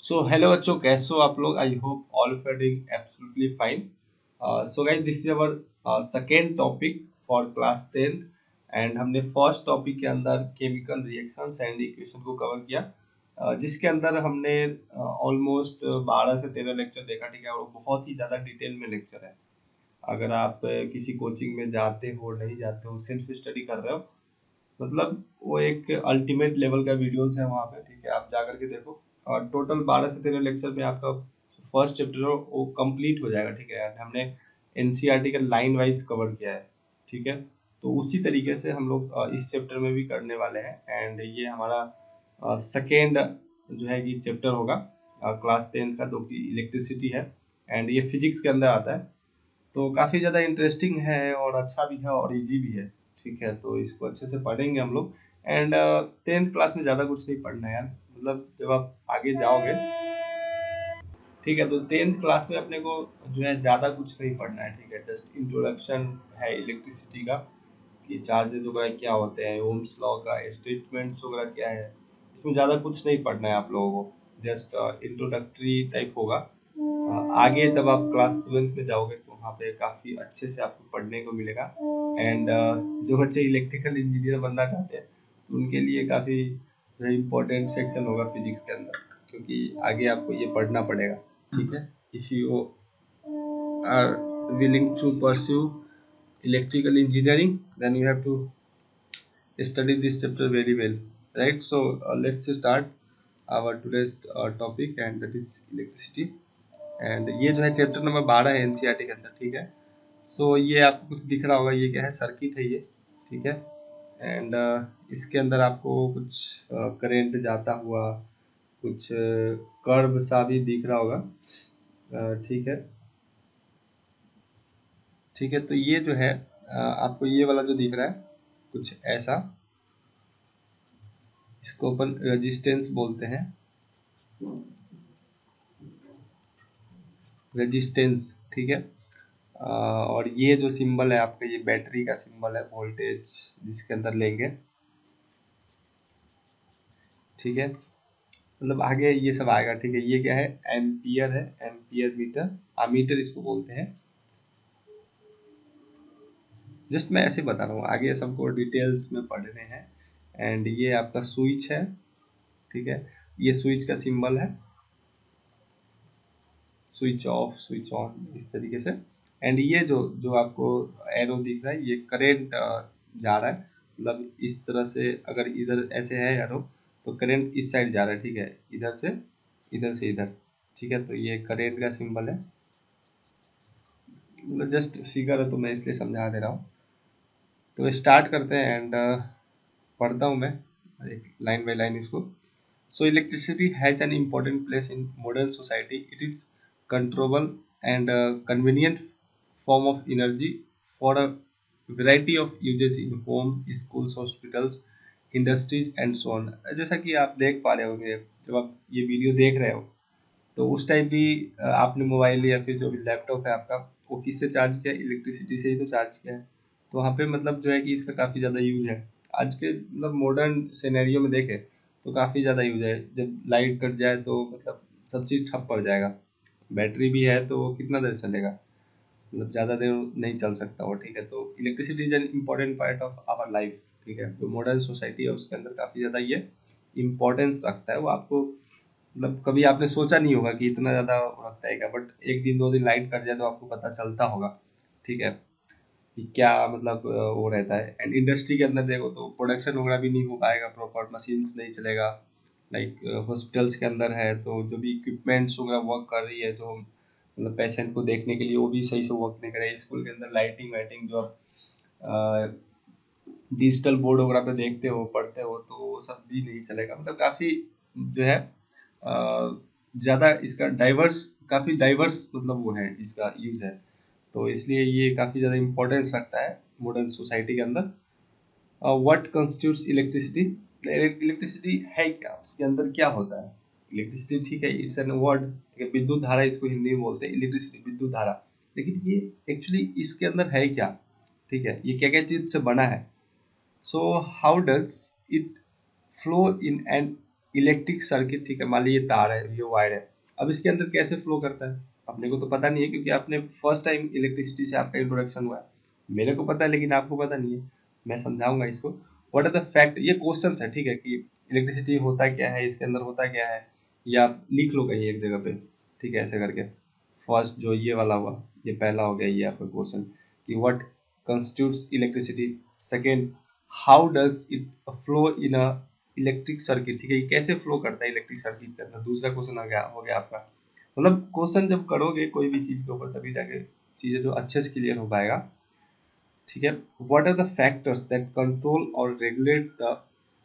So hello बच्चों, कैसे हो आप लोग? I hope all of are doing absolutely fine. So guys, this is our second topic for class 10th. And हमने first topic के अंदर केमिकल रिएक्शंस एंड इक्वेशन को कवर किया, जिसके अंदर हमने ऑलमोस्ट 12 से 13 लेक्चर देखा. ठीक है, और बहुत ही ज़्यादा डिटेल में लेक्चर है. अगर आप किसी कोचिंग में जाते हो नहीं जाते हो, सेल्फ स्टडी कर रहे हो, मतलब वो एक अल्टीमेट लेवल का वीडियोस है वहाँ पे. ठीक है, आप जा करके देखो. और टोटल 12 से 13 लेक्चर में आपका फर्स्ट चैप्टर वो कंप्लीट हो जाएगा. ठीक है, and हमने एनसीईआरटी का लाइन वाइज कवर किया है. ठीक है, तो उसी तरीके से हम लोग इस चैप्टर में भी करने वाले हैं. एंड ये हमारा सेकेंड जो है कि चैप्टर होगा क्लास 10th का, जो कि इलेक्ट्रिसिटी है. एंड ये फिजिक्स के अंदर आता है, तो काफ़ी ज़्यादा इंटरेस्टिंग है और अच्छा भी है और इजी भी है. ठीक है, तो इसको अच्छे से पढ़ेंगे हम लोग. एंड 10th क्लास में ज़्यादा कुछ नहीं पढ़ना है यार. मतलब जब आप आगे जाओगे, ठीक है, तो 10th क्लास में अपने को जो है ज़्यादा कुछ नहीं पढ़ना है. ठीक है, जस्ट इंट्रोडक्शन है इलेक्ट्रिसिटी का, कि चार्जेज वगैरह क्या होते हैं, ओम्स लॉ का स्टेटमेंट्स वगैरह क्या है. इसमें ज़्यादा कुछ नहीं पढ़ना है आप लोगों को, जस्ट इंट्रोडक्टरी टाइप होगा. आगे जब आप क्लास 12th में जाओगे तो वहाँ पे काफ़ी अच्छे से आपको पढ़ने को मिलेगा. एंड जो बच्चे इलेक्ट्रिकल इंजीनियर बनना चाहते हैं, तो उनके लिए काफ़ी जो इम्पोर्टेंट सेक्शन होगा फिजिक्स के अंदर, क्योंकि आगे आपको ये पढ़ना पड़ेगा. ठीक है, if you are willing to pursue electrical engineering, then you have to study this chapter very well, right? So let's start our today's topic, and that is electricity. And ये जो है चैप्टर नंबर 12 है NCERT के अंदर. ठीक है, सो ये आपको कुछ दिख रहा होगा, ये क्या है, सर्किट है ये. ठीक है, एंड इसके अंदर आपको कुछ करंट जाता हुआ, कुछ कर्व सा भी दिख रहा होगा. ठीक है, ठीक है, तो ये जो है आपको ये वाला जो दिख रहा है कुछ ऐसा, इसको अपन रेजिस्टेंस बोलते हैं. रेजिस्टेंस, ठीक है. और ये जो सिंबल है आपका, ये बैटरी का सिंबल है, वोल्टेज जिसके अंदर लेंगे. ठीक है, मतलब आगे ये सब आएगा. ठीक है, ये क्या है, एम्पियर है, एम्पियर मीटर, अमीटर इसको बोलते हैं. जस्ट मैं ऐसे बता रहा हूँ, आगे सबको डिटेल्स में पढ़ने हैं. एंड ये आपका स्विच है. ठीक है, ये स्विच का सिंबल है, स्विच ऑफ, स्विच ऑन, इस तरीके से. एंड ये जो जो आपको एरो दिख रहा है, ये करेंट जा रहा है. मतलब इस तरह से अगर इधर ऐसे है एरो, तो करंट इस साइड जा रहा है. ठीक है, इधर से इधर से इधर. ठीक है, तो ये करेंट का सिंबल है. मतलब जस्ट फिगर है तो मैं इसलिए समझा दे रहा हूँ. तो स्टार्ट करते हैं. एंड पढ़ता हूँ मैं एक लाइन बाय लाइन इसको. So electricity has an important place in modern society. It is controllable and convenient form of energy for a variety of uses in home, schools, hospitals, industries and so on. जैसा कि आप देख पा रहे होंगे, जब आप ये वीडियो देख रहे हो, तो उस टाइम भी आपने मोबाइल या फिर जो भी लैपटॉप है आपका, वो किससे चार्ज किया? इलेक्ट्रिसिटी से ही तो चार्ज किया है. तो वहाँ पे मतलब जो है कि इसका काफ़ी ज़्यादा यूज है. आज के मतलब मॉडर्न सिनेरियो में देखें तो काफ़ी ज़्यादा यूज है. जब लाइट कट जाए तो मतलब सब चीज़ ठप पड़ जाएगा. बैटरी भी है तो वो कितना देर चलेगा, मतलब ज़्यादा देर नहीं चल सकता वो. ठीक है, तो electricity is an important part of our life. ठीक है, जो मॉडर्न सोसाइटी है उसके अंदर काफ़ी ज़्यादा ये इम्पोर्टेंस रखता है. वो आपको मतलब कभी आपने सोचा नहीं होगा कि इतना ज़्यादा रखता है क्या, बट एक दिन दो दिन लाइट कट जाए तो आपको पता चलता होगा. ठीक है, कि क्या मतलब वो रहता है. एंड इंडस्ट्री के अंदर देखो तो प्रोडक्शन वगैरह भी नहीं हो पाएगा प्रॉपर, मशीन्स नहीं चलेगा. लाइक हॉस्पिटल्स के अंदर है तो जो भी इक्विपमेंट्स वगैरह वर्क कर रही है, जो मतलब पेशेंट को देखने के लिए, वो भी सही से वर्क नहीं कर रही है. स्कूल के अंदर लाइटिंग वाइटिंग जो आप डिजिटल बोर्ड वगैरह पे देखते हो, पढ़ते हो, तो वो सब भी नहीं चलेगा. मतलब काफ़ी जो है ज़्यादा इसका डाइवर्स, काफ़ी डाइवर्स मतलब वो है, इसका यूज़ है. तो इसलिए ये काफ़ी ज़्यादा इम्पोर्टेंस रखता है मॉडर्न सोसाइटी के अंदर. What constitutes electricity? इलेक्ट्रिसिटी है क्या, उसके अंदर क्या होता है? इलेक्ट्रिसिटी, ठीक है, इट्स एन वर्ड. विद्युत धारा इसको हिंदी में बोलते हैं, इलेक्ट्रिसिटी, विद्युत धारा. लेकिन ये एक्चुअली इसके अंदर है क्या? ठीक है, ये क्या क्या चीज़ से बना है? So how does it flow in an electric circuit, ठीक है, मान लीजिए तार है, ये वायर है, अब इसके अंदर कैसे फ्लो करता है अपने को तो पता नहीं है, क्योंकि आपने फर्स्ट टाइम इलेक्ट्रिसिटी से आपका इंट्रोडक्शन हुआ है। मेरे को पता है लेकिन आपको पता नहीं है, मैं समझाऊंगा इसको। व्हाट आर द फैक्ट, ये क्वेश्चन है, ठीक है, कि इलेक्ट्रिसिटी होता क्या है, इसके अंदर होता क्या है, या आप लिख लो कहीं एक जगह पे, ठीक है, ऐसे करके। फर्स्ट जो ये वाला हुआ, ये पहला हो गया, ये आपका क्वेश्चन कि what constitutes electricity. Second, how does it flow in a electric circuit, ठीक है, ये कैसे फ्लो करता है इलेक्ट्रिक सर्किट के अंदर। दूसरा क्वेश्चन हो गया आपका, मतलब क्वेश्चन जब करोगे कोई भी चीज के ऊपर तभी जाके चीजें जो अच्छे से क्लियर हो पाएगा, ठीक है। What are the factors that control और regulate the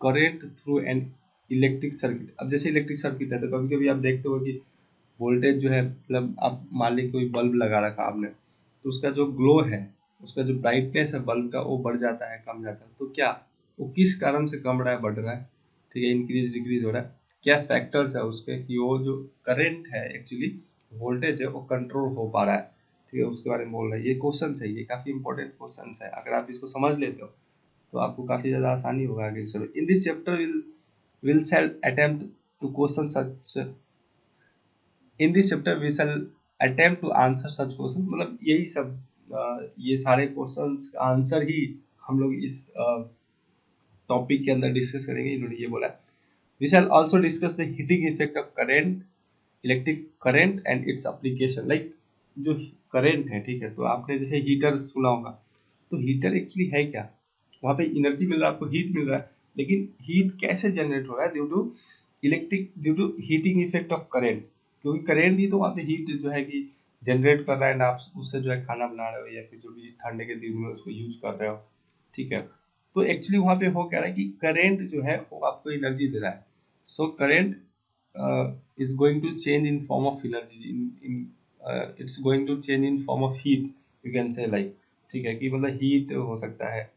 current through an electric circuit. अब जैसे इलेक्ट्रिक सर्किट है तो कभी कभी आप देखते हो कि वोल्टेज जो है, मतलब आप मान लीजिए कोई बल्ब लगा रखा आपने, तो उसका जो ग्लो है, उसका जो ब्राइटनेस है बल्ब का, वो बढ़ जाता है, कम जाता है, तो क्या वो किस कारण से कम रहा है, बढ़ रहा है, ठीक है, इंक्रीज डिक्रीज हो रहा है, क्या फैक्टर्स है उसके कि वो जो करंट है एक्चुअली वोल्टेज है वो कंट्रोल हो पा रहा है, ठीक है, उसके बारे में बोल रहा है। ये क्वेश्चन है, ये काफी इंपॉर्टेंट क्वेश्चन है, अगर आप इसको समझ लेते हो तो आपको काफी ज्यादा आसानी होगा आगे चलो। In this chapter will shall attempt to question such, in this chapter we shall attempt to answer such question, मतलब यही सब ये सारे क्वेश्चंस का आंसर ही हम लोग इस टॉपिक के अंदर डिस्कस करेंगे। इन्होंने ये बोला, we shall also discuss the heating effect of current, electric current and its application. Like जो करंट है, ठीक है, तो आपने जैसे हीटर सुना होगा, तो हीटर एक्चुअली है क्या, वहाँ पे एनर्जी मिल रहा है आपको, हीट मिल रहा है, लेकिन हीट कैसे जनरेट हो रहा है, due to heating effect of current, क्योंकि करंट ही तो वहाँ पे हीट जो है कि जनरेट कर रहा है ना, आप उससे जो है खाना बना रहे हो या फिर जो भी ठंड के दिन में उसको यूज कर रहे हो, ठीक है। तो एक्चुअली वहाँ पे हो क्या रहा है कि करंट जो है वो आपको एनर्जी दे रहा है। So current is going to change in form of energy, it's going to change in form of heat, you can say like, ठीक है, कि मतलब हीट हो सकता है,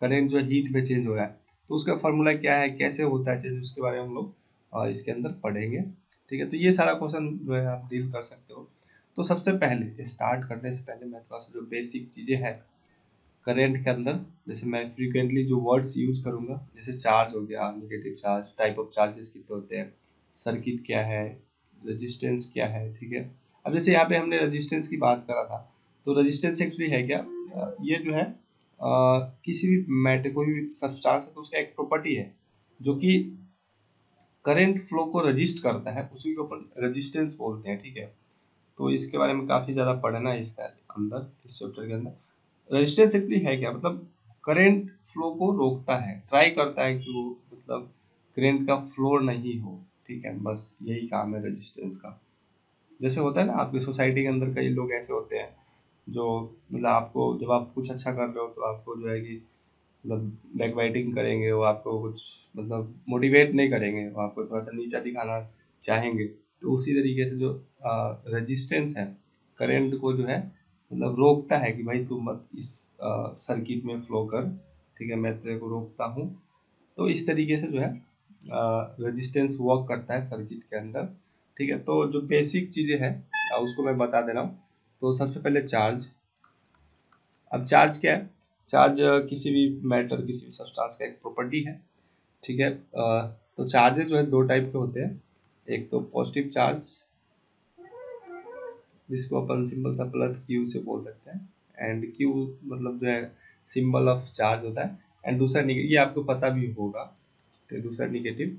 करंट जो हीट में चेंज हो रहा है, तो उसका फॉर्मूला क्या है, कैसे होता है चेंज, उसके बारे में हम लोग इसके अंदर पढ़ेंगे, ठीक है। तो ये सारा क्वेश्चन जो है आप डील कर सकते हो। तो सबसे पहले स्टार्ट करने से पहले मैं थोड़ा सा जो बेसिक चीजें हैं करंट के अंदर, जैसे मैं फ्रीक्वेंटली जो वर्ड्स यूज करूंगा, जैसे चार्ज हो गया, negative charge, type of charges कितने होते हैं, सर्किट क्या है, रेजिस्टेंस क्या है, ठीक है। अब जैसे यहाँ पे हमने रेजिस्टेंस की बात करा था, तो रेजिस्टेंस एक्चुअली है क्या, ये जो है किसी भी मैटर, कोई भी सब्सटेंस है तो उसका एक प्रॉपर्टी है जो कि करंट फ्लो को रजिस्ट करता है, उसी को अपन रेजिस्टेंस बोलते हैं, ठीक है। तो इसके बारे में काफी ज्यादा पढ़ना है इसका अंदर, इस चैप्टर के अंदर। रेजिस्टेंस एक्चुअली है क्या, मतलब करंट फ्लो को रोकता है, ट्राई करता है कि वो मतलब करंट का फ्लो नहीं हो, ठीक है, बस यही काम है रेजिस्टेंस का। जैसे होता है ना आपकी सोसाइटी के अंदर कई लोग ऐसे होते हैं जो मतलब आपको जब आप कुछ अच्छा कर रहे हो तो आपको जो है कि मतलब बैक बाइटिंग करेंगे, वो आपको कुछ मतलब मोटिवेट नहीं करेंगे, वो आपको थोड़ा सा नीचा दिखाना चाहेंगे। तो उसी तरीके से जो रेजिस्टेंस है करंट को जो है मतलब रोकता है कि भाई तू मत इस सर्किट में फ्लो कर, ठीक है, मैं तेरे को रोकता हूँ। तो इस तरीके से जो है रेजिस्टेंस वर्क करता है सर्किट के अंदर, ठीक है। तो जो बेसिक चीजें हैं उसको मैं बता दे रहा हूँ। तो सबसे पहले चार्ज। अब चार्ज क्या है, चार्ज किसी भी मैटर, किसी भी सब्सटेंस का एक प्रॉपर्टी है, ठीक है। तो चार्जेस जो है दो टाइप के होते हैं, एक तो पॉजिटिव चार्ज जिसको अपन सिंपल सा प्लस क्यू से बोल सकते हैं, एंड क्यू मतलब जो है सिंबल ऑफ चार्ज होता है, एंड दूसरा ये आपको पता भी होगा, तो दूसरा निगेटिव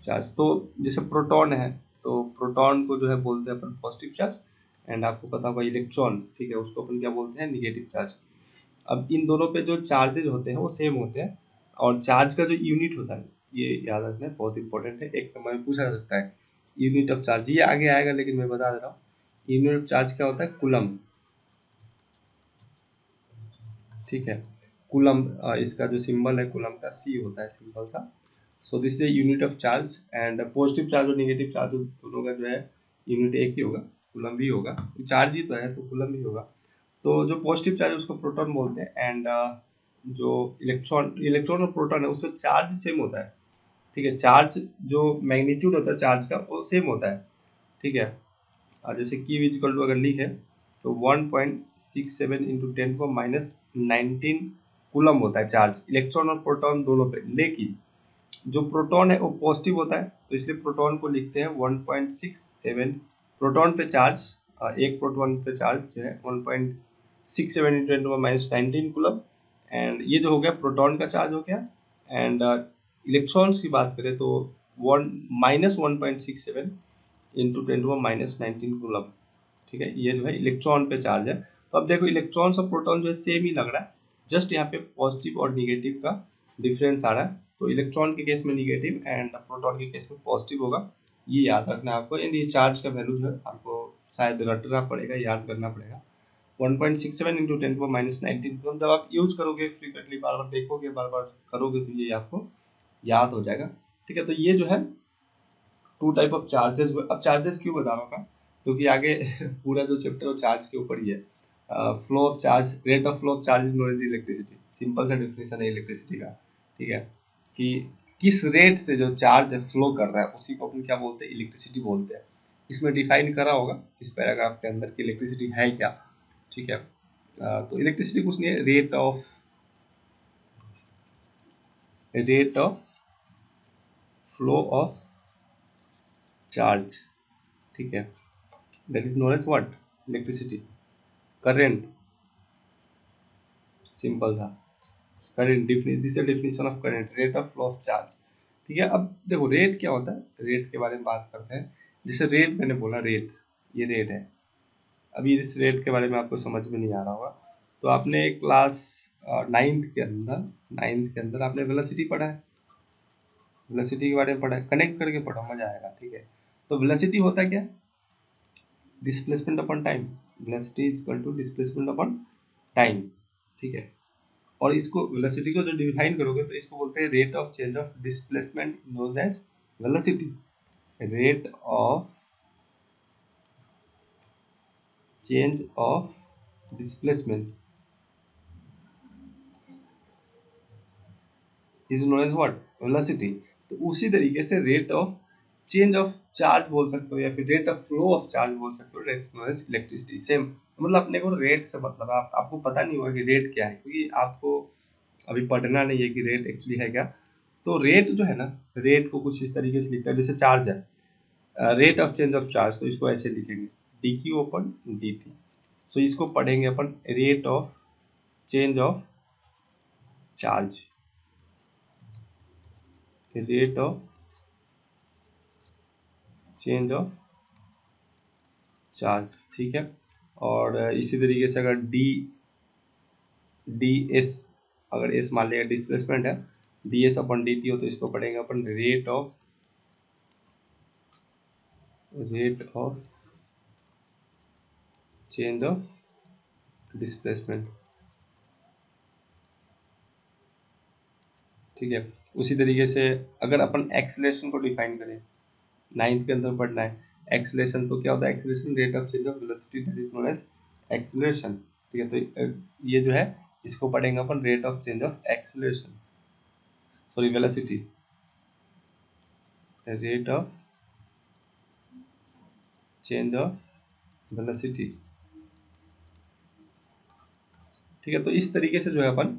चार्ज। तो जैसे प्रोटॉन है, तो प्रोटॉन को जो है बोलते हैं अपन पॉजिटिव चार्ज, एंड आपको पता होगा इलेक्ट्रॉन, ठीक है, उसको अपन क्या बोलते हैं, निगेटिव चार्ज। अब इन दोनों पे जो चार्जेज होते हैं वो सेम होते हैं, और चार्ज का जो यूनिट होता है ये याद रखना है, बहुत इंपॉर्टेंट है, एक नंबर में पूछा जा सकता है यूनिट ऑफ चार्ज, ये आगे आएगा लेकिन मैं बता दे रहा हूँ। यूनिट ऑफ चार्ज क्या होता है, कूलम, ठीक है, कूलम, इसका जो सिंबल है कूलम का सी होता है सिंपल सा। So this is unit of charge, and positive charge और नेगेटिव चार्ज दोनों का जो है यूनिट एक ही होगा, कूलम भी होगा, चार्ज ही तो है तो कूलम भी होगा। तो जो पॉजिटिव चार्ज उसको प्रोटॉन बोलते हैं, एंड जो इलेक्ट्रॉन इलेक्ट्रॉन और प्रोटॉन है उसमें चार्ज सेम होता है, ठीक है, चार्ज जो मैग्नीट्यूड होता है चार्ज का वो सेम होता है, ठीक है। और जैसे Q इक्वल टू अगर लिखे तो 1.67 इंटू 10⁻⁹ कूलम होता है चार्ज इलेक्ट्रॉन और प्रोटॉन दोनों पे। लेकिन जो प्रोटॉन है वो पॉजिटिव होता है, तो इसलिए प्रोटॉन को लिखते हैं 1.67 प्रोटॉन पे चार्ज, एक प्रोटॉन पे चार्ज जो है 1.67 इंटू 10⁻19 कूलम। एंड ये जो हो गया प्रोटॉन का चार्ज हो गया। एंड इलेक्ट्रॉन्स की बात करें तो -1.67 इंटू 10⁻19 कूलम। ठीक है, ये जो है इलेक्ट्रॉन पे चार्ज है। तो अब देखो इलेक्ट्रॉन्स और प्रोटॉन जो है सेम ही लग रहा है, जस्ट यहाँ पे पॉजिटिव और निगेटिव का डिफरेंस आ रहा है। तो इलेक्ट्रॉन के केस में निगेटिव एंड प्रोटॉन के केस में पॉजिटिव होगा, ये याद रखना है आपको। एंड ये चार्ज का वैल्यू जो है आपको शायद रटना पड़ेगा, याद करना पड़ेगा। 1.67 इंटू 10⁻19 तो जब आप यूज करोगे फ्रीक्वेंटली, बार बार देखोगे, बार बार करोगे, तो ये आपको याद हो जाएगा। ठीक है, तो ये जो है टू टाइप ऑफ चार्जेस। अब चार्जेस क्यों बता रहा हूँ, क्योंकि आगे पूरा जो चैप्टर है वो चार्ज के ऊपर ही है। Flow of charge, rate of flow of charge is known as electricity, simple सा डेफिनेशन है इलेक्ट्रिसिटी का। ठीक है, कि किस रेट से जो चार्ज फ्लो कर रहा है उसी को अपन क्या बोलते हैं, इलेक्ट्रिसिटी बोलते हैं। इसमें डिफाइन करा होगा इस पैराग्राफ के अंदर कि इलेक्ट्रिसिटी है क्या। ठीक है, तो इलेक्ट्रिसिटी कुछ नहीं है, rate of flow of charge. ठीक है, that is known as what, electricity. Current, simple सा current, this is definition of current, rate of flow of charge. ठीक है, अब देखो रेट क्या होता है, रेट के बारे में बात करते हैं। जैसे रेट मैंने बोला, रेट, ये रेट है। अभी इस रेट के बारे में आपको समझ में नहीं आ रहा होगा, तो आपने क्लास नाइन्थ के अंदर आपने वेलोसिटी पढ़ा है, वेलोसिटी के बारे में पढ़ा है, कनेक्ट करके पढ़ो, मजा आएगा। ठीक है, तो वेलोसिटी होता है क्या, displacement upon time. Velocity is equal to displacement upon time. ठीक है, और इसको वेलोसिटी को जो डिफाइन करोगे तो इसको बोलते हैं rate of change of displacement known as velocity. Rate of change of displacement is known as what, velocity. तो उसी तरीके से rate of change of charge बोल सकते हो, या फिर rate of flow of charge बोल सकते हो, rate known as electricity. Same मतलब अपने को रेट से मतलब आपको पता नहीं होगा कि रेट क्या है, क्योंकि आपको अभी पढ़ना नहीं है कि रेट एक्चुअली है क्या। तो रेट जो है ना, रेट को कुछ इस तरीके से लिखता है, जैसे चार्ज है, rate of change of charge, तो इसको ऐसे लिखेंगे d q upon d t. So इसको पढ़ेंगे अपन rate of change of charge, rate of change of charge. ठीक है, और इसी तरीके से अगर डी एस, अगर एस मान लिया डिस्प्लेसमेंट है, d s upon d t हो, तो इसको पढ़ेंगे अपन rate of change of displacement. ठीक है, उसी तरीके से अगर अपन एक्सेलरेशन को डिफाइन करें, नाइन्थ के अंदर पढ़ना है एक्सेलरेशन, तो क्या होता है acceleration, rate of change of velocity, that is known as acceleration. ठीक है, तो ये जो है इसको पढ़ेंगे अपन rate of change of acceleration, sorry velocity, rate of change of velocity. ठीक है, तो इस तरीके से जो है अपन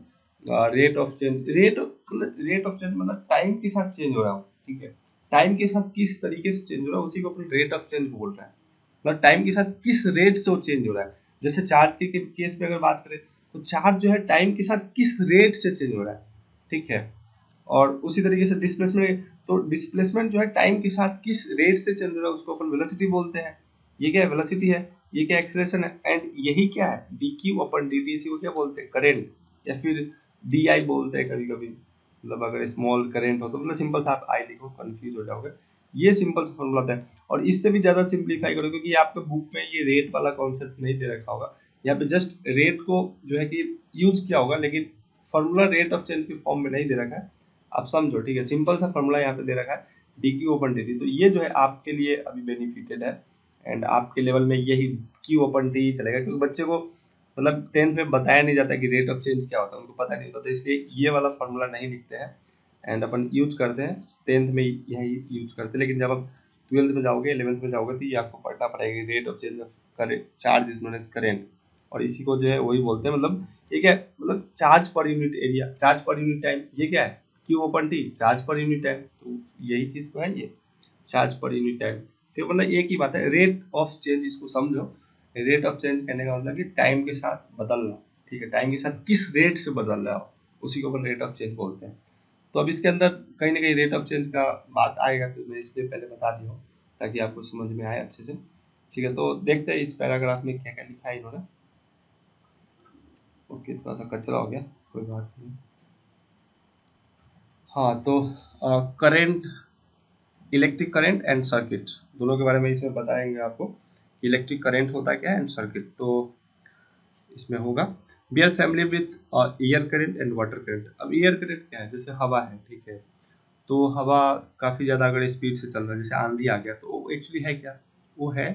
rate of change, rate of change मतलब टाइम के साथ चेंज हो रहा हो। ठीक है, टाइम के साथ किस तरीके से चेंज हो रहा है उसी को अपन रेट ऑफ चेंज बोल रहे हैं, मतलब टाइम के साथ किस रेट से वो चेंज हो रहा है। जैसे चार्ज के केस में अगर बात करें, तो चार्ज जो है टाइम के साथ किस रेट से चेंज हो रहा है। ठीक है, और उसी तरीके से डिस्प्लेसमेंट, तो डिस्प्लेसमेंट जो है टाइम के साथ किस रेट से चेंज हो रहा है उसको अपन वेलोसिटी बोलते हैं। ये क्या है, वेलोसिटी है, ये क्या एक्सेलरेशन है, एंड यही क्या है, d q upon d T, इसी को क्या बोलते हैं, करेंट, या फिर डी आई बोलते हैं कभी कभी। मतलब अगर स्मॉल करेंट हो तो मतलब सिंपल सा आप आई लिखो, कंफ्यूज हो जाओगे। ये सिंपल सा फॉर्मूला था, और इससे भी ज्यादा सिंप्लीफाई करो, क्योंकि आपके बुक में ये रेट वाला कॉन्सेप्ट नहीं दे रखा होगा। यहाँ पे जस्ट रेट को जो है कि यूज किया होगा, लेकिन फॉर्मूला रेट ऑफ चेंज के फॉर्म में नहीं दे रखा है। आप समझो, ठीक है, सिंपल सा फॉर्मूला यहाँ पे दे रखा है d q open D T. तो ये जो है आपके लिए अभी बेनिफिटेड है, एंड आपके लेवल में यही क्यू ओपन टी चलेगा, क्योंकि बच्चे को मतलब 10th में बताया नहीं जाता कि रेट ऑफ चेंज क्या होता है, उनको पता नहीं होता, तो इसलिए ये वाला फॉर्मूला नहीं लिखते हैं, एंड अपन यूज करते हैं 10th में यही यूज करते हैं। लेकिन जब आप 12th में जाओगे, 11th में जाओगे, तो ये आपको पढ़ना पड़ेगा, rate of change of charge is known as current, और इसी को जो है वही बोलते हैं, मतलब ठीक है, मतलब charge per unit area, charge per unit time, ये क्या है, क्यों ओपन थी? Charge per unit time. तो यही चीज तो है ये, चार्ज पर यूनिट टाइम। तो मतलब एक ही बात है, रेट ऑफ चेंज इसको समझो। रेट ऑफ चेंज कहने का मतलब कि टाइम के साथ बदलना, ठीक है, टाइम के साथ किस रेट से बदल रहा हो उसी को अपन रेट ऑफ चेंज बोलते हैं। तो अब इसके अंदर कहीं ना कहीं रेट ऑफ चेंज का बात आएगा, तो मैं इसलिए पहले बता दिया हूँ ताकि आपको समझ में आए अच्छे से। ठीक है, तो देखते हैं इस पैराग्राफ में क्या क्या लिखा है इन्होंने। ओके, थोड़ा सा कचरा हो गया, कोई बात नहीं। हाँ, तो current, electric current and circuit दोनों के बारे में इसमें बताएंगे आपको। इलेक्ट्रिक करंट होता क्या है एंड सर्किट, तो इसमें होगा we are family with air current and water current. अब एयर करंट क्या है? जैसे हवा है, ठीक है, तो हवा काफी ज्यादा अगर स्पीड से चल रहा है, जैसे आंधी आ गया, तो वो एक्चुअली है क्या? वो है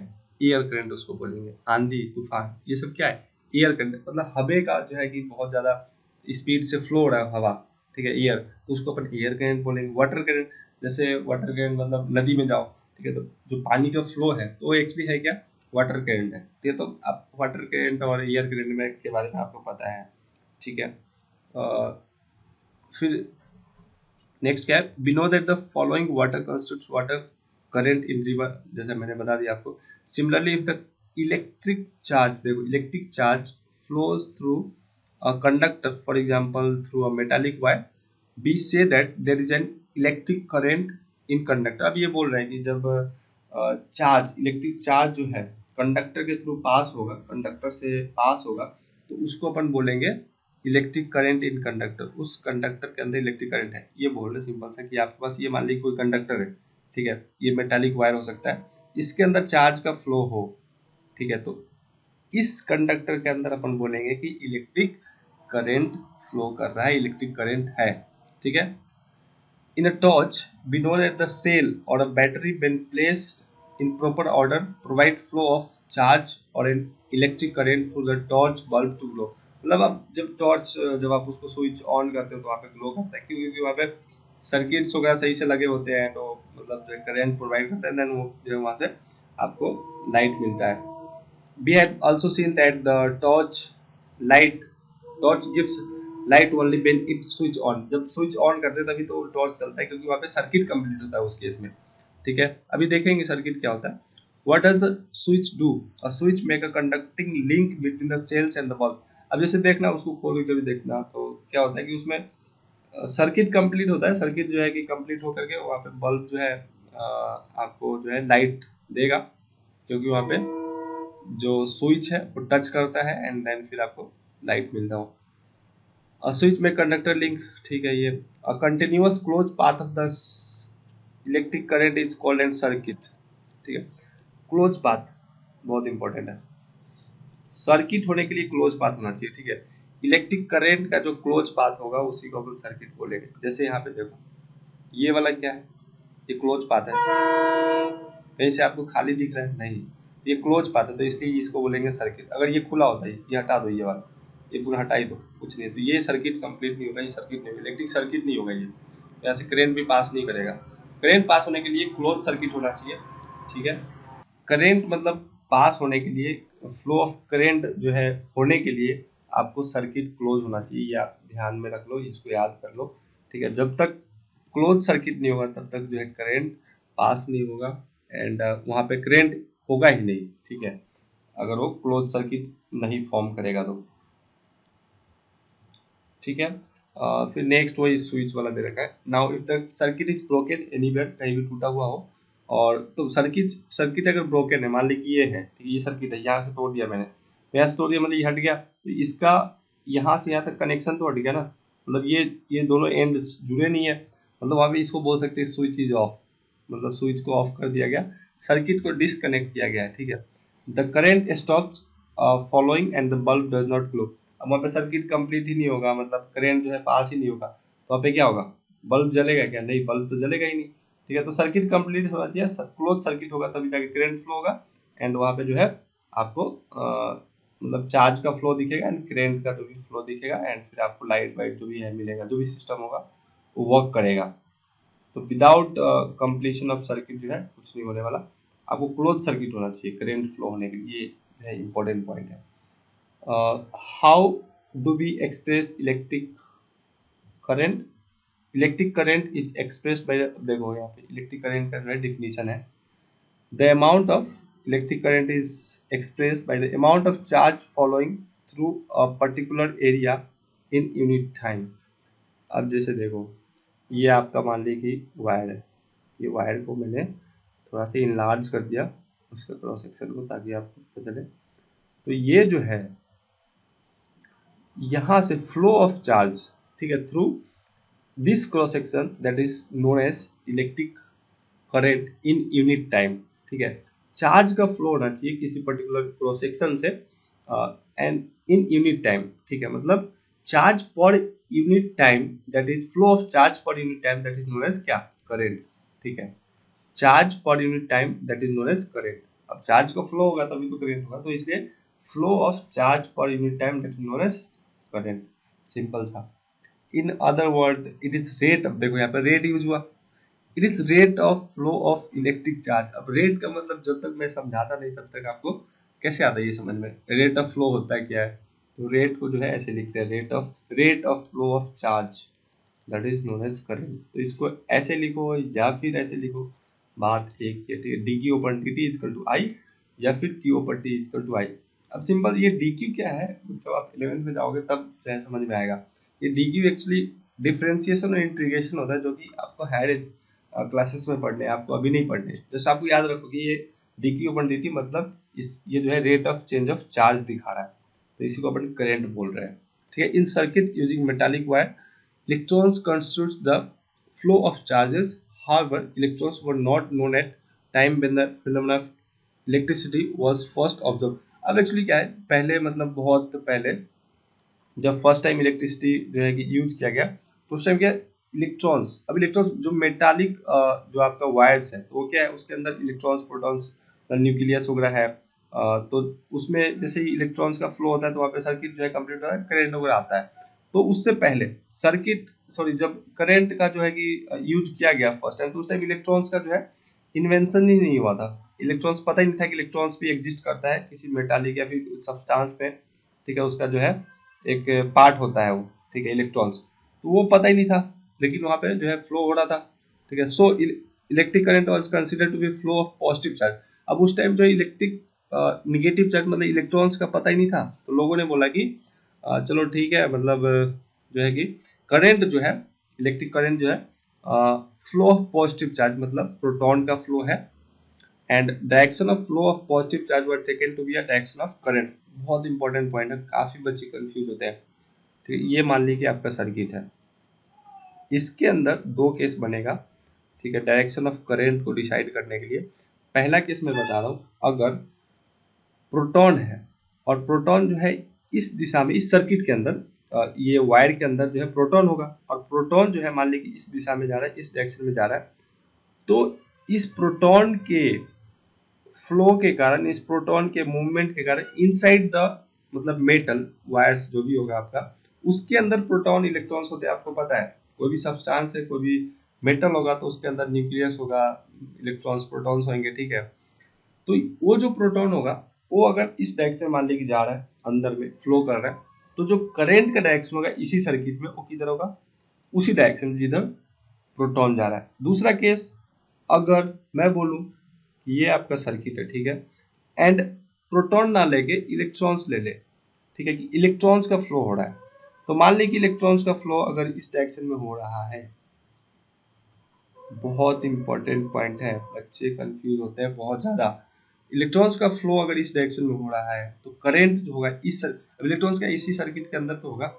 एयर करंट, उसको बोलेंगे। आंधी, तूफान, ये सब क्या है? Air current. मतलब हवा का जो है कि बहुत ज्यादा स्पीड से फ्लो हो रहा है हवा, ठीक है, एयर, तो उसको अपन एयर करंट बोलेंगे। वाटर करंट, जैसे वाटर करंट मतलब नदी में जाओ, ठीक है, तो जो पानी का फ्लो है तो वो एक्चुअली है क्या? वाटर करंट है। ठीक है, तो आप वाटर करंट और एयर करंट में के बारे में आपको पता है, ठीक है। फिर नेक्स्ट क्या है? We know that the following water constitutes water current in river, जैसे मैंने बता दिया आपको। Similarly if the electric charge, देखो electric charge flows through a conductor, for example through a metallic wire, we say that there is an electric current in conductor. अब ये बोल रहे हैं कि जब चार्ज, इलेक्ट्रिक चार्ज जो है कंडक्टर के थ्रू पास होगा, कंडक्टर से पास होगा, तो उसको अपन बोलेंगे इलेक्ट्रिक करंट इन कंडक्टर। उस कंडक्टर के अंदर इलेक्ट्रिक करंट है, ये बोल रहे सिंपल सा कि आपके पास ये मान लीजिए कोई कंडक्टर है, ठीक है, ये मेटालिक वायर हो सकता है, इसके अंदर चार्ज का फ्लो हो, ठीक है, तो इस कंडक्टर के अंदर अपन बोलेंगे कि इलेक्ट्रिक करंट फ्लो कर रहा है, इलेक्ट्रिक करंट है, ठीक है। In a torch, we know that the cell or a battery when placed in proper order provide flow of charge or an electric current through the torch bulb to glow। मतलब अब जब torch, जब आप उसको switch on करते हो तो वहाँ पे ग्लो करता है, क्योंकि वहाँ पे सर्किट्स वगैरह सही से लगे होते हैं, तो मतलब जो करंट प्रोवाइड करता है, देन वो जो है वहाँ से आपको लाइट मिलता है। We have also seen that the light torch gives light only when it switch on। जब स्विच ऑन करते हैं तभी तो टॉर्च चलता है, क्योंकि वहाँ पे सर्किट कंप्लीट होता है उस केस में, ठीक है। अभी देखेंगे सर्किट क्या होता है। What does a switch do? A switch make a conducting link between the cells and the bulb। अब जैसे देखना, उसको खोल के भी देखना, तो क्या होता है कि उसमें सर्किट कंप्लीट होता है। सर्किट जो है कि कंप्लीट होकर के वहाँ पे बल्ब जो है आपको जो है लाइट देगा, क्योंकि वहाँ पे जो स्विच है वो टच करता है एंड देन फिर आपको लाइट मिलता हो। स्विच में कंडक्टर लिंक, ठीक है, ये continuous close path of the electric current is called and circuit, ठीक है। क्लोज पाथ बहुत इंपॉर्टेंट है, सर्किट होने के लिए क्लोज पाथ होना चाहिए, ठीक है। इलेक्ट्रिक करंट का जो क्लोज पाथ होगा उसी को अपन सर्किट बोलेंगे। जैसे यहाँ पे देखो, ये वाला क्या है? ये क्लोज पाथ है, कहीं से आपको खाली दिख रहा है? नहीं, ये क्लोज पाथ है, तो इसलिए इसको बोलेंगे सर्किट। अगर ये खुला होता है, ये हटा दो, ये वाला, ये पूरा हटाई दो, कुछ नहीं, तो ये सर्किट कंप्लीट नहीं होगा, ये सर्किट नहीं होगा, इलेक्ट्रिक सर्किट नहीं होगा ये, तो ऐसे करंट भी पास नहीं करेगा। करंट पास होने के लिए क्लोज सर्किट होना चाहिए, ठीक है। करंट मतलब पास होने के लिए, फ्लो ऑफ करंट जो है होने के लिए आपको सर्किट क्लोज होना चाहिए, ये आप ध्यान में रख लो, इसको याद कर लो, ठीक है। जब तक क्लोज सर्किट नहीं होगा तब तक जो है करंट पास नहीं होगा, एंड वहाँ पे करंट होगा ही नहीं, ठीक है, अगर वो क्लोज सर्किट नहीं फॉर्म करेगा तो, ठीक है। फिर नेक्स्ट वही स्विच वाला दे रखा है। Now if the circuit is broken anywhere, कहीं भी टूटा हुआ हो, और तो सर्किट सर्किट अगर ब्रोकन है, मान ली कि ये है, ठीक है, ये सर्किट है, यहाँ से तोड़ दिया मैंने, तो यहाँ से तोड़ दिया मतलब ये हट गया, तो इसका यहाँ से यहाँ तक कनेक्शन तो हट गया ना, मतलब ये दोनों एंड जुड़े नहीं है, मतलब वहाँ पे इसको बोल सकते हैं स्विच इज ऑफ, मतलब स्विच को ऑफ कर दिया गया, सर्किट को डिसकनेक्ट किया गया है, ठीक है। The current stops following and the bulb does not glow. अब वहाँ पे सर्किट कंप्लीट ही नहीं होगा, मतलब करंट जो है पास ही नहीं होगा, तो वहाँ पे क्या होगा? बल्ब जलेगा क्या? नहीं, बल्ब तो जलेगा ही नहीं, ठीक है। तो सर्किट कंप्लीट होना चाहिए, क्लोज सर्किट होगा तभी जाके करंट फ्लो होगा, एंड वहाँ पे जो है आपको मतलब चार्ज का फ्लो दिखेगा एंड करंट का जो भी फ्लो दिखेगा, एंड फिर आपको लाइट वाइट जो भी है मिलेगा, जो भी सिस्टम होगा वो वर्क करेगा। तो विदाउट कंप्लीशन ऑफ सर्किट जो है कुछ नहीं होने वाला, आपको क्लोज सर्किट होना चाहिए करंट फ्लो होने के लिए, ये है इंपॉर्टेंट पॉइंट है। How do we express electric current? Electric current is expressed by, देखो यहाँ पे इलेक्ट्रिक करंट का जो है डिफिनीशन है, the amount of electric current is expressed by the amount of charge following through a particular area in unit time. अब जैसे देखो ये आपका मान ली कि वायर है, ये वायर को मैंने थोड़ा सा इनलार्ज कर दिया उसका क्रॉस सेक्शन को, ताकि आपको पता चले। तो ये जो है यहाँ से फ्लो ऑफ चार्ज, ठीक है, through this cross section that is known as electric current in unit time, ठीक है। चार्ज का फ्लो होना चाहिए किसी पर्टिकुलर क्रॉस सेक्शन से एंड इन यूनिट टाइम, ठीक है, मतलब charge per unit time that is flow of charge per unit time that is known as क्या, करंट, ठीक है। Charge per unit time that is known as current. अब charge का फ्लो होगा तभी तो करंट होगा, तो इसलिए flow of charge per unit time that is known as current, simple सा। In other word it is rate, अब देखो यहाँ पे रेट यूज हुआ, it is rate of flow of electric charge. अब रेट का मतलब जब तक मैं समझाता नहीं तब तक आपको कैसे आता है ये समझ में, रेट ऑफ फ्लो होता है क्या है। तो रेट को जो है ऐसे लिखते हैं, rate of flow of charge that is known as current. तो इसको ऐसे लिखो या फिर ऐसे लिखो, बात एक ही है, ठीक है। D q upon t t equal to I, या फिर q upon t equal to I. अब सिंपल ये डी क्यू क्या है, जब आप 11th में जाओगे तब जो है समझ में आएगा। ये डी क्यू एक्चुअली डिफरेंशिएशन और इंटीग्रेशन होता है, जो कि आपको हायर क्लासेस में पढ़ने, आपको अभी नहीं पढ़ने। जैसे आपको याद रखो कि ये D q open D T मतलब इस ये जो है rate of change of charge दिखा रहा है, तो इसी को अपन करंट बोल रहे हैं, ठीक है। In circuit using metallic wire electrons constitutes the flow of charges. However, electrons were not known at time when the phenomenon of electricity was first observed. अब एक्चुअली क्या है, पहले मतलब बहुत पहले जब फर्स्ट टाइम इलेक्ट्रिसिटी जो है कि यूज किया गया, तो उस टाइम क्या, इलेक्ट्रॉन्स, अब इलेक्ट्रॉन्स जो मेटालिक जो आपका वायर्स है, तो वो क्या है, उसके अंदर इलेक्ट्रॉन्स प्रोटॉन्स न्यूक्लियस वगैरह है, तो उसमें जैसे ही इलेक्ट्रॉन्स का फ्लो होता है तो वहाँ पे सर्किट जो है कंप्लीट होता है, करंट वगैरह आता है। तो उससे पहले सर्किट, सॉरी, जब करंट का जो है कि यूज किया गया फर्स्ट टाइम, तो उस टाइम इलेक्ट्रॉन्स का जो है इन्वेंशन ही नहीं हुआ था। इलेक्ट्रॉन्स पता ही नहीं था कि इलेक्ट्रॉन्स भी एग्जिस्ट करता है किसी मेटालिक या फिर सब्सटेंस में, ठीक है, उसका जो है एक पार्ट होता है वो, ठीक है, इलेक्ट्रॉन्स, तो वो पता ही नहीं था, लेकिन वहां पे जो है फ्लो हो रहा था, ठीक है। So electric current was considered to be flow of positive charge. अब उस टाइम जो इलेक्ट्रिक निगेटिव चार्ज मतलब इलेक्ट्रॉन्स का पता ही नहीं था, तो लोगों ने बोला कि चलो ठीक है, मतलब जो है कि करंट जो है, इलेक्ट्रिक करंट जो है फ्लो ऑफ पॉजिटिव चार्ज मतलब प्रोटॉन का फ्लो है, and direction of flow of positive charge were taken to be a direction of current. बहुत इंपॉर्टेंट पॉइंट है, काफी बच्चे कंफ्यूज होते हैं, ठीक है। ये मान ली कि आपका सर्किट है, इसके अंदर दो केस बनेगा, ठीक है, डायरेक्शन ऑफ करंट को डिसाइड करने के लिए। पहला केस मैं बता रहा हूं, अगर प्रोटॉन है और प्रोटॉन जो है इस दिशा में, इस सर्किट के अंदर ये वायर के अंदर जो है प्रोटॉन होगा, और प्रोटॉन जो है मान ली कि इस दिशा में जा रहा है, इस डायरेक्शन में जा रहा है, तो इस प्रोटॉन के फ्लो के कारण, इस प्रोटॉन के मूवमेंट के कारण इनसाइड द मतलब मेटल वायर्स जो भी होगा आपका, उसके अंदर प्रोटॉन इलेक्ट्रॉन्स होते हैं, आपको पता है। कोई भी सब्सटेंस है, कोई भी मेटल होगा तो उसके अंदर न्यूक्लियस होगा, इलेक्ट्रॉन्स प्रोटॉन्स होंगे, ठीक है। तो वो जो प्रोटॉन होगा वो अगर इस डायरेक्शन मान ली कि जा रहा है, अंदर में फ्लो कर रहा है, तो जो करंट का डायरेक्शन होगा इसी सर्किट में, वो किधर होगा, उसी डायरेक्शन में जिधर प्रोटॉन जा रहा है। दूसरा केस, अगर मैं बोलूं ये आपका सर्किट है, ठीक है, एंड प्रोटॉन ना लेके इलेक्ट्रॉन्स ले ले, ठीक है, कि इलेक्ट्रॉन्स का फ्लो हो रहा है, तो मान ली कि इलेक्ट्रॉन्स का फ्लो अगर इस डायरेक्शन में हो रहा है, बहुत इंपॉर्टेंट पॉइंट है, बच्चे कंफ्यूज होते हैं बहुत ज्यादा। इलेक्ट्रॉन्स का फ्लो अगर इस डायरेक्शन में हो रहा है तो करंट जो होगा इस इलेक्ट्रॉन्स का इसी सर्किट के अंदर तो होगा,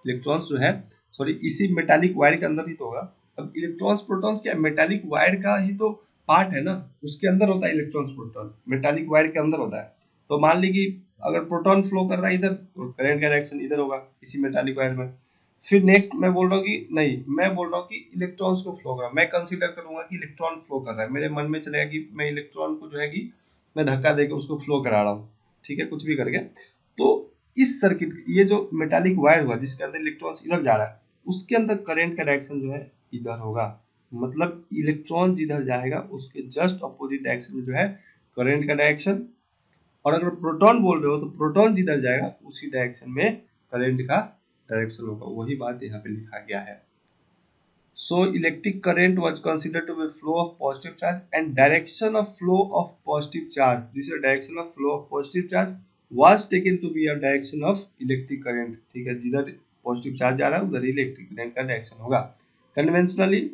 इलेक्ट्रॉन्स जो है, सॉरी, इसी मेटालिक वायर के अंदर ही तो होगा। अब इलेक्ट्रॉन्स प्रोटॉन्स क्या मेटालिक वायर का ही तो पार्ट है ना, उसके अंदर होता है इलेक्ट्रॉन्स प्रोटॉन, मेटालिक वायर के अंदर होता है। तो मान ली कि अगर प्रोटॉन फ्लो कर रहा है इधर, तो करंट का डायरेक्शन इधर होगा, इसी मेटालिक वायर में। फिर नेक्स्ट मैं बोल रहा हूँ कि नहीं, मैं बोल रहा हूँ कि इलेक्ट्रॉन्स को फ्लो कर रहा है, मैं कंसीडर करूंगा कि इलेक्ट्रॉन फ्लो कर रहा है, मेरे मन में चलेगा कि मैं इलेक्ट्रॉन को जो है कि मैं धक्का देकर उसको फ्लो करा रहा हूँ, ठीक है, कुछ भी करके। तो इस सर्किट, ये जो मेटालिक वायर हुआ जिसके अंदर इलेक्ट्रॉन्स इधर जा रहा है, उसके अंदर करंट का डायरेक्शन जो है इधर होगा, मतलब इलेक्ट्रॉन जिधर जाएगा उसके जस्ट अपोजिट डायरेक्शन में जो है करंट का डायरेक्शन। और अगर प्रोटॉन बोल रहे हो तो प्रोटॉन जिधर जाएगा उसी डायरेक्शन में करंट का डायरेक्शन होगा, वही बात यहाँ पे लिखा गया है। So electric current was considered to be flow of positive charge and direction of flow of positive charge. This is direction of flow of positive charge was taken to be a direction of electric current. ठीक है, जिधर positive charge आ रहा है उधर electric current का direction होगा. Conventionally,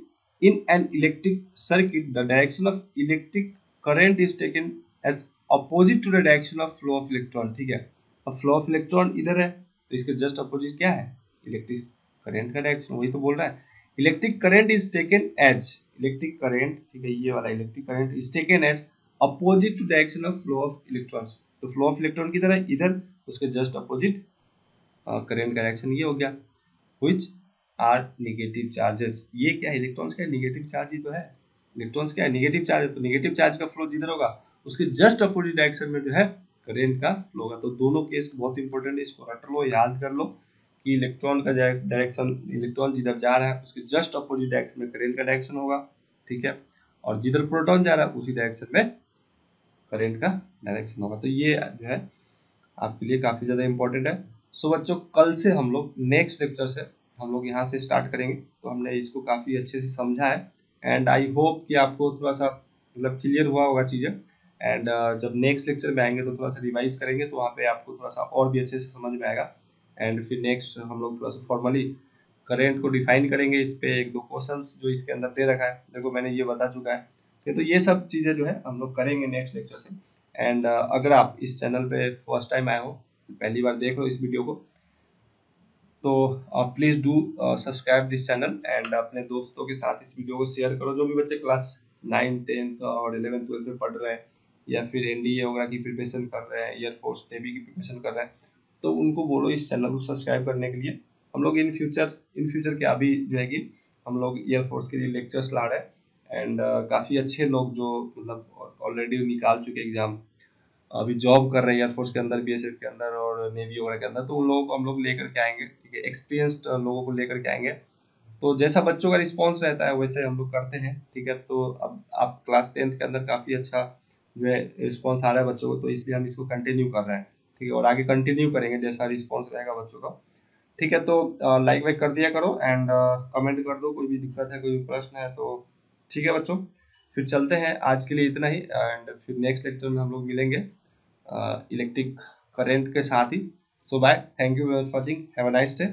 in an electric circuit, the direction of electric current is taken as opposite to the direction of flow of electron. ठीक है, अब flow of electron इधर है तो इसके जस्ट अपोजिट क्या है, इलेक्ट्रिक करंट का डायरेक्शन. वही तो बोल रहा है. Electric current is taken as, electric current, ठीक है, ये वाला electric current is taken as opposite to direction of flow of electrons. तो फ्लो ऑफ इलेक्ट्रॉन किधर है, इधर, उसके जस्ट अपोजिट करंट का डायरेक्शन ये हो गया. Which are negative charges. ये क्या है, इलेक्ट्रॉन्स का नेगेटिव चार्ज ही तो है. इलेक्ट्रॉन्स क्या है, नेगेटिव चार्ज है. तो नेगेटिव चार्ज का फ्लो जिधर होगा उसके जस्ट अपोजिट डायरेक्शन में जो है करंट का फ्लो होगा. तो दोनों केस बहुत इंपॉर्टेंट है, इसको रट लो, याद कर लो कि इलेक्ट्रॉन का डायरेक्शन, इलेक्ट्रॉन जिधर जा रहा है उसके जस्ट अपोजिट डायरेक्शन में करंट का डायरेक्शन होगा. ठीक है, और जिधर प्रोटॉन जा रहा है उसी डायरेक्शन में करंट का डायरेक्शन होगा. तो ये जो है आपके लिए काफी ज्यादा इंपॉर्टेंट है. सो बच्चों, कल से हम लोग नेक्स्ट लेक्चर से हम लोग यहाँ से स्टार्ट करेंगे. तो हमने इसको काफी अच्छे से समझा है एंड आई होप कि आपको थोड़ा सा मतलब क्लियर हुआ होगा चीजें. एंड जब नेक्स्ट लेक्चर में आएंगे तो थोड़ा सा रिवाइज करेंगे तो वहाँ पे आपको थोड़ा सा और भी अच्छे से समझ में आएगा. एंड फिर नेक्स्ट हम लोग थोड़ा सा फॉर्मली करंट को डिफाइन करेंगे. इस पे एक दो क्वेश्चंस जो इसके अंदर दे रखा है, देखो मैंने ये बता चुका है. तो ये सब चीजें जो है हम लोग करेंगे नेक्स्ट लेक्चर से. एंड अगर आप इस चैनल पे फर्स्ट टाइम आए हो, पहली बार देख लो इस वीडियो को, तो please do subscribe this channel and अपने दोस्तों के साथ इस वीडियो को शेयर करो. जो भी बच्चे क्लास 9, 10 और 11, 12 में पढ़ रहे हैं या फिर एनडीए वगैरह की प्रिपरेशन कर रहे हैं, एयरफोर्स नेवी की प्रिपरेशन कर रहे हैं, तो उनको बोलो इस चैनल को सब्सक्राइब करने के लिए. हम लोग इन फ्यूचर क्या अभी जो है कि हम लोग एयरफोर्स के लिए लेक्चर्स ला रहे हैं एंड काफ़ी अच्छे लोग जो मतलब ऑलरेडी निकाल चुके एग्जाम, अभी जॉब कर रहे हैं एयरफोर्स के अंदर, बीएसएफ के अंदर और नेवी वगैरह के अंदर, तो उन लोगों को हम लोग लेकर के आएंगे. ठीक है, एक्सपीरियंस्ड लोगों को लेकर के आएंगे. तो जैसा बच्चों का रिस्पॉन्स रहता है वैसे हम लोग करते हैं. ठीक है, तो अब आप क्लास 10th के अंदर काफ़ी अच्छा जो है रिस्पॉन्स आ रहा है बच्चों को, तो इसलिए हम इसको कंटिन्यू कर रहे हैं. ठीक है, और आगे कंटिन्यू करेंगे जैसा रिस्पॉन्स रहेगा बच्चों का. ठीक है, तो लाइक वाइक कर दिया करो एंड कमेंट कर दो, कोई भी दिक्कत है, कोई भी प्रश्न है तो. ठीक है बच्चों, फिर चलते हैं, आज के लिए इतना ही एंड फिर नेक्स्ट लेक्चर में हम लोग मिलेंगे इलेक्ट्रिक करंट के साथ ही. So bye, thank you for watching, have a nice day.